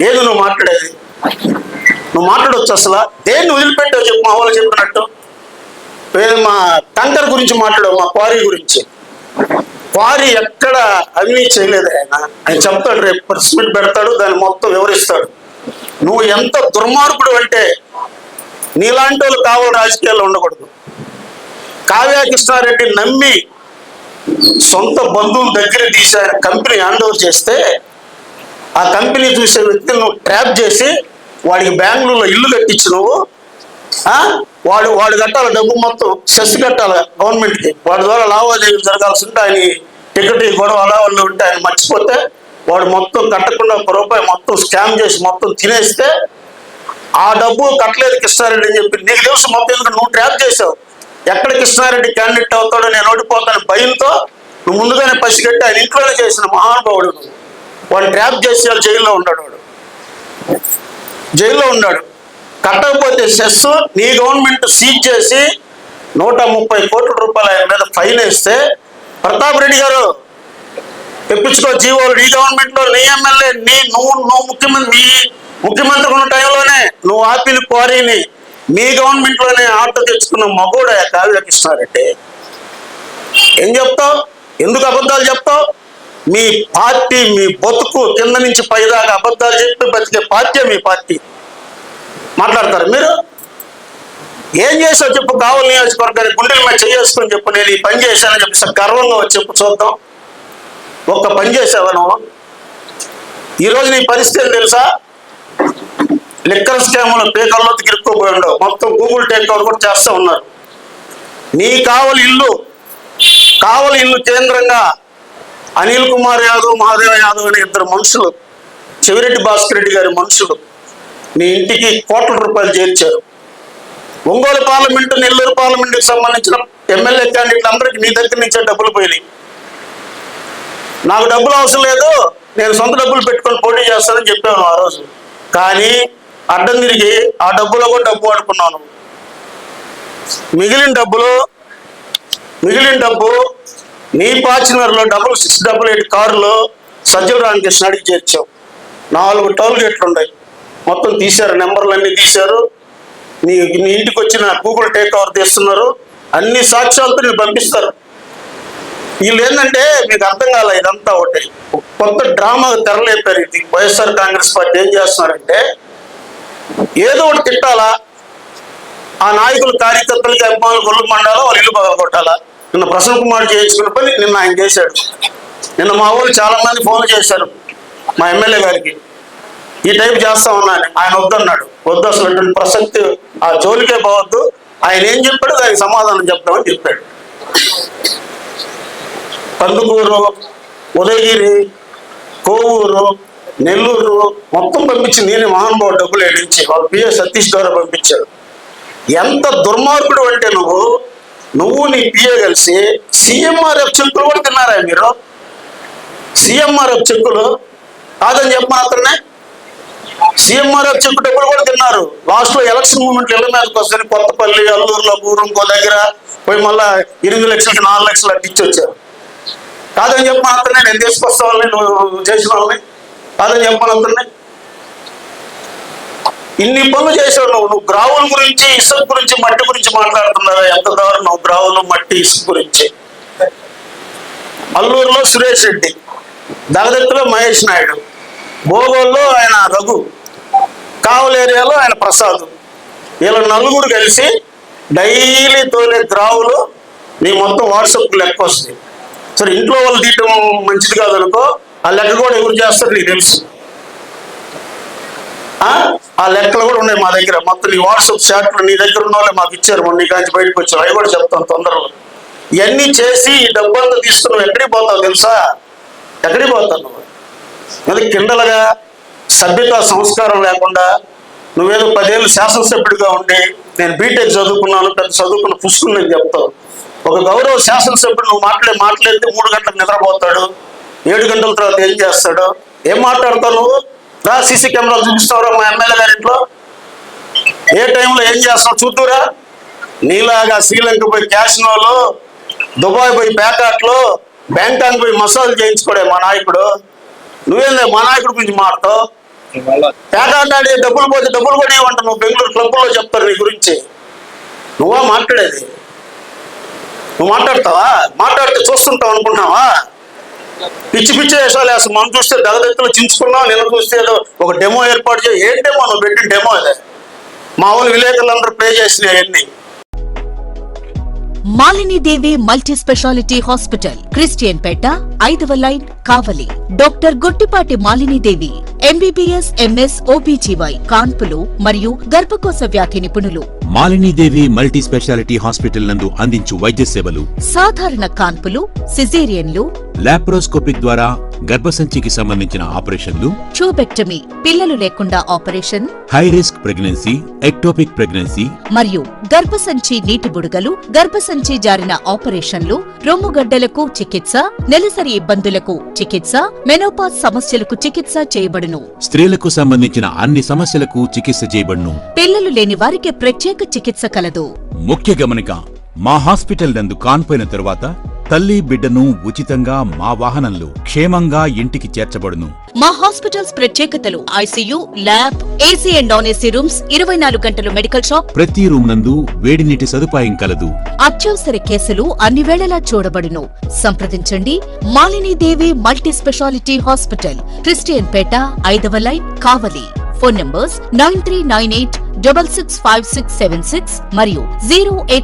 ఏది నువ్వు మాట్లాడేది? నువ్వు మాట్లాడవచ్చు అసలు? దేన్ని వదిలిపెట్టావు చెప్పు? మా వాళ్ళు చెప్పినట్టు మా టంకర్ గురించి మాట్లాడావు, మా క్వారీ గురించి. క్వారీ ఎక్కడ అవినీతి చేయలేదు ఆయన చెప్తాడు, రేపు ప్రెస్ మీట్ పెడతాడు, దాన్ని మొత్తం వివరిస్తాడు. నువ్వు ఎంత దుర్మార్గుడు అంటే నీలాంటి వాళ్ళు కావాలి రాజకీయాల్లో ఉండకూడదు. కావ్య కృష్ణారెడ్డి నమ్మి సొంత బంధువుల దగ్గర తీసి ఆయన కంపెనీ హ్యాండ్ ఓవర్ చేస్తే ఆ కంపెనీ చూసే వ్యక్తిని నువ్వు ట్రాప్ చేసి వాడికి బెంగళూరులో ఇల్లు కట్టించి నువ్వు వాడు కట్టాలి, డబ్బు మొత్తం సెస్ కట్టాలి గవర్నమెంట్కి. వాడి ద్వారా లావాదేవీలు జరగాల్సి ఉంటే ఆయన టికెట్ గొడవ అలా వాళ్ళు ఉంటే ఆయన మర్చిపోతే వాడు మొత్తం కట్టకుండా ₹1 మొత్తం స్కామ్ చేసి మొత్తం తినేస్తే ఆ డబ్బు కట్టలేదు కృష్ణారెడ్డి అని చెప్పి నీకు తెలుసు మొత్తం. ఎందుకంటే నువ్వు ట్రాప్ చేసావు. ఎక్కడ కృష్ణారెడ్డి క్యాండిడేట్ అవుతాడో, నేను ఓడిపోతాను భయంతో నువ్వు ముందుగానే పసిగట్టి ఆయన ఇంట్లోనే చేసిన మహానుభావుడు నువ్వు. వాడిని ట్రాప్ చేసి వాళ్ళు జైల్లో ఉన్నాడు. వాడు జైల్లో ఉన్నాడు. కట్టకపోతే సెస్ నీ గవర్నమెంట్ సీజ్ చేసి ₹130 కోట్ల ఆయన మీద ఫైన్ వేస్తే ప్రతాప్ రెడ్డి గారు తెప్పించుకో జీవోలు. నీ గవర్నమెంట్లో నీ ఎమ్మెల్యే నువ్వు ముఖ్యమంత్రి ఉన్న టైంలోనే నువ్వు ఆపిన క్వారీని మీ గవర్నమెంట్లోనే ఆర్డర్ తెచ్చుకున్న మగోడా కావ్య కృష్ణారెడ్డి. ఏం చెప్తావు? ఎందుకు అబద్ధాలు చెప్తావు? మీ పార్టీ మీ బతుకు కింద నుంచి పైదాకా అబద్ధాలు చెప్పి బతికే పార్టీ మీ పార్టీ. మాట్లాడతారు మీరు? ఏం చేసావు చెప్పు? కావలి నియోజకవర్గానికి గుండెల మీద చేసుకొని చెప్పు, నేను ఈ పని చేశానని చెప్పి గర్వంగా వచ్చి చెప్పు చూద్దాం. ఒక్క పని చేసావా నువ్వు? ఈరోజు నీ పరిస్థితి తెలుసా? లిక్కర్ స్కామ్లో పేకల్లో ఇరుక్కుపోయి ఉండవు. మొత్తం గూగుల్ టేక్ ఓవర్ కూడా చేస్తూ ఉన్నారు. నీ కావలి ఇల్లు కేంద్రంగా అనిల్ కుమార్ యాదవ్, మహాదేవ యాదవ్ అనే 2 మనుషులు, చెవిరెడ్డి భాస్కర్ రెడ్డి గారి మనుషులు నీ ఇంటికి కోట్ల రూపాయలు చేర్చారు. ఒంగోలు పార్లమెంటు, నెల్లూరు పార్లమెంటుకి సంబంధించిన ఎమ్మెల్యే క్యాండిడేట్లు అందరికీ నీ దగ్గర నుంచే డబ్బులు పోయినాయి. నాకు డబ్బులు అవసరం లేదు, నేను సొంత డబ్బులు పెట్టుకొని పోటీ చేస్తానని చెప్పాను ఆ రోజు. కానీ అడ్డం తిరిగి ఆ డబ్బులో కూడా డబ్బు వాడుకున్నాను. మిగిలిన డబ్బు నీ ఫార్చునర్లో 6688 కారులో సజ్జల రామకృష్ణ అడిగి చేర్చావు. 4 టోల్ గేట్లు ఉన్నాయి, మొత్తం తీశారు, నెంబర్లు అన్నీ తీశారు. నీ ఇంటికి వచ్చిన గూగుల్ టేక్ ఓవర్ తీస్తున్నారు. అన్ని సాక్ష్యాలతో నేను పంపిస్తారు. వీళ్ళు ఏంటంటే మీకు అర్థం కాల, ఇదంతా ఒకటి కొత్త డ్రామా తెరలేపారు. ఇది వైఎస్ఆర్ కాంగ్రెస్ పార్టీ ఏం చేస్తున్నారంటే ఏదో ఒకటి తిట్టాలా, ఆ నాయకులు కార్యకర్తలకి అభిమానులు గొల్లు మండాలా, వాళ్ళు ఇల్లు పగలగొట్టాలా. నిన్న ప్రసన్న కుమార్ చేయించుకున్న పని నిన్న ఆయన చేశాడు. నిన్న మా వాళ్ళు చాలా మంది ఫోన్లు చేశారు మా ఎమ్మెల్యే గారికి, ఈ టైప్ చేస్తా ఉన్నాను. ఆయన వద్దన్నాడు. వద్దు, అసలు అటువంటి ప్రసక్తి ఆ జోలికే పోవద్దు. ఆయన ఏం చెప్పాడు దానికి సమాధానం చెప్తామని చెప్పాడు. కందుకూరు, ఉదయగిరి, కోవూరు, నెల్లూరు మొత్తం పంపించి నేనే మహానుభావుడు డబ్బులు ఏడించి వాళ్ళు పిఏ సతీష్ ద్వారా పంపించాడు. ఎంత దుర్మార్గుడు అంటే నువ్వు నీ పిఏ కలిసి సీఎంఆర్ఎఫ్ చెక్కులు కూడా తిన్నారా మీరు? సీఎంఆర్ఎఫ్ చెక్కులు కాదని చెప్పమాత్రమే సీఎంఆర్ఎఫ్ చెక్కు డబ్బులు కూడా తిన్నారు. లాస్ట్లో ఎలక్షన్ మూమెంట్లు ఇళ్ళ మీదకి వస్తే కొత్తపల్లి, అల్లూరులో, ఊరు ఇంకో దగ్గర పోయి మళ్ళా 8 లక్షలకి 4 లక్షలు అట్టించి వచ్చారు. కాదని చెప్పమాత్రమే నేను తీసుకొస్తా వాళ్ళని, నువ్వు చేసిన వాళ్ళని కాదని చెప్పమాత్రమే. ఇన్ని పనులు చేసావు నువ్వు గ్రావుల గురించి, ఇసుక గురించి, మట్టి గురించి మాట్లాడుతున్నావు. ఎంత దారుణం! గ్రావులు, మట్టి, ఇసుక గురించి. అల్లూరులో సురేష్ రెడ్డి, దగదత్తులో మహేష్ నాయుడు, భోగోల్లో ఆయన రఘు, కావలి ఏరియాలో ఆయన ప్రసాద్, వీళ్ళ 4 కలిసి డైలీ తోలే గ్రావులు నీ మొత్తం వాట్సాప్ లెక్క వస్తుంది. సరే, ఇంట్లో వాళ్ళు తీయటం మంచిది కాదనుకో, ఆ లెక్క కూడా ఎవరు చేస్తారు నీకు తెలుసు. ఆ లెక్కలు కూడా ఉన్నాయి మా దగ్గర. మొత్తం నీ వాట్సాప్ చాట్లు నీ దగ్గర ఉన్న వాళ్ళే మాకు ఇచ్చారు. మొన్న నీ కాంచి బయటకు వచ్చారు, అవి కూడా చెప్తాను తొందరలో. ఇవన్నీ చేసి ఈ డబ్బంతా తీసుకుని ఎక్కడికి పోతావు తెలుసా? ఎక్కడికి పోతావు నువ్వు? అది కిండలుగా సభ్యత సంస్కారం లేకుండా నువ్వేదో 10 ఏళ్ళు శాసనసభ్యుడిగా ఉండి నేను బీటెక్ చదువుకున్నాను, పెద్ద చదువుకున్న పుస్తకం చెప్తావు. ఒక గౌరవ శాసనసభ్యుడు నువ్వు మాట్లాడితే 3 గంటలకు నిద్రపోతాడు, 7 గంటల తర్వాత ఏం చేస్తాడు? ఏం మాట్లాడతావు నువ్వు? రా, సీసీ కెమెరాలు చూపిస్తావురా మా ఎమ్మెల్యే గారి ఇంట్లో? ఏ టైంలో ఏం చేస్తావు చూద్దురా. నీలాగా శ్రీలంక పోయి క్యాసినోలో, దుబాయ్ పోయి ప్యాకాట్లో, బ్యాంకాక్ పోయి మసాజ్ చేయించుకోడే మా నాయకుడు. నువ్వేందే మా నాయకుడి గురించి మాట్లాడతావు? పేకాటాడి డబ్బులు పోతే డబ్బులు కూడా ఏమంట నువ్వు బెంగళూరు క్లబ్లో చెప్తారు నీ గురించి. నువ్వా మాట్లాడేది? నువ్వు మాట్లాడతావా? మాట్లాడితే చూస్తుంటావు అనుకుంటున్నావా? పిచ్చి పిచ్చి వేషాలు వేస్తాం. మనం చూస్తే దగదెత్తులు చించుకున్నావు, నిన్న చూస్తే ఏదో ఒక డెమో ఏర్పాటు చేయి. ఏం డెమో? నువ్వు పెట్టిన డెమో అదే. మా వాళ్ళు విలేకరులందరూ ప్లే చేసినాయి అన్ని. Malini Devi multi speciality hospital, Christian Peta, 5వ line, Kavali. Doctor Gottipati Malini Devi, MBBS, MS, OBGY, కాన్పులు మరియు గర్భకోశ వ్యాధి నిపుణులు. మాలినీదేవి మల్టీ స్పెషాలిటీ హాస్పిటల్ నందు అందించు వైద్య సేవలు: సాధారణ కాన్పులు, సిజేరియన్లు, లాప్రోస్కోపిక్ ద్వారా గర్భసంచికి సంబంధించిన ఆపరేషన్లు, ట్యూబెక్టమీ, పిల్లలు లేకుండా operation, high risk pregnancy, ectopic pregnancy మరియు గర్భసంచి నీటి బుడగలు, గర్భసంచి జారిన ఆపరేషన్లు, రొమ్ముగడ్డలకు చికిత్స, నెలసరి ఇబ్బందులకు చికిత్స, మెనోపాజ్ సమస్యలకు చికిత్స చేయబడును. స్త్రీలకు సంబంధించిన అన్ని సమస్యలకు చికిత్స చేయబడును. పిల్లలు లేని వారికి ప్రత్యేక చికిత్స కలదు. ముఖ్య గమనిక: మా హాస్పిటల్ నందు కాన్పోయిన తరువాత తల్లి బిడ్డను ఉచితంగా మా వాహనంలో క్షేమంగా ఇంటికి చేర్చబడును. మా హాస్పిటల్స్ ప్రత్యేకతలు: ICU, lab, AC and non AC rooms, 24 గంటలు మెడికల్ షాప్, ప్రతి రూమ్ నందు వేడి నీటి సదుపాయం కలదు. అత్యవసర కేసులు అన్ని వేళలా చూడబడును. సంప్రదించండి. Malini Devi multi speciality hospital, Christian Peta, 5వ లైన్, కావలి. ఫోన్ నంబర్స్ 9398665676 మరియు 08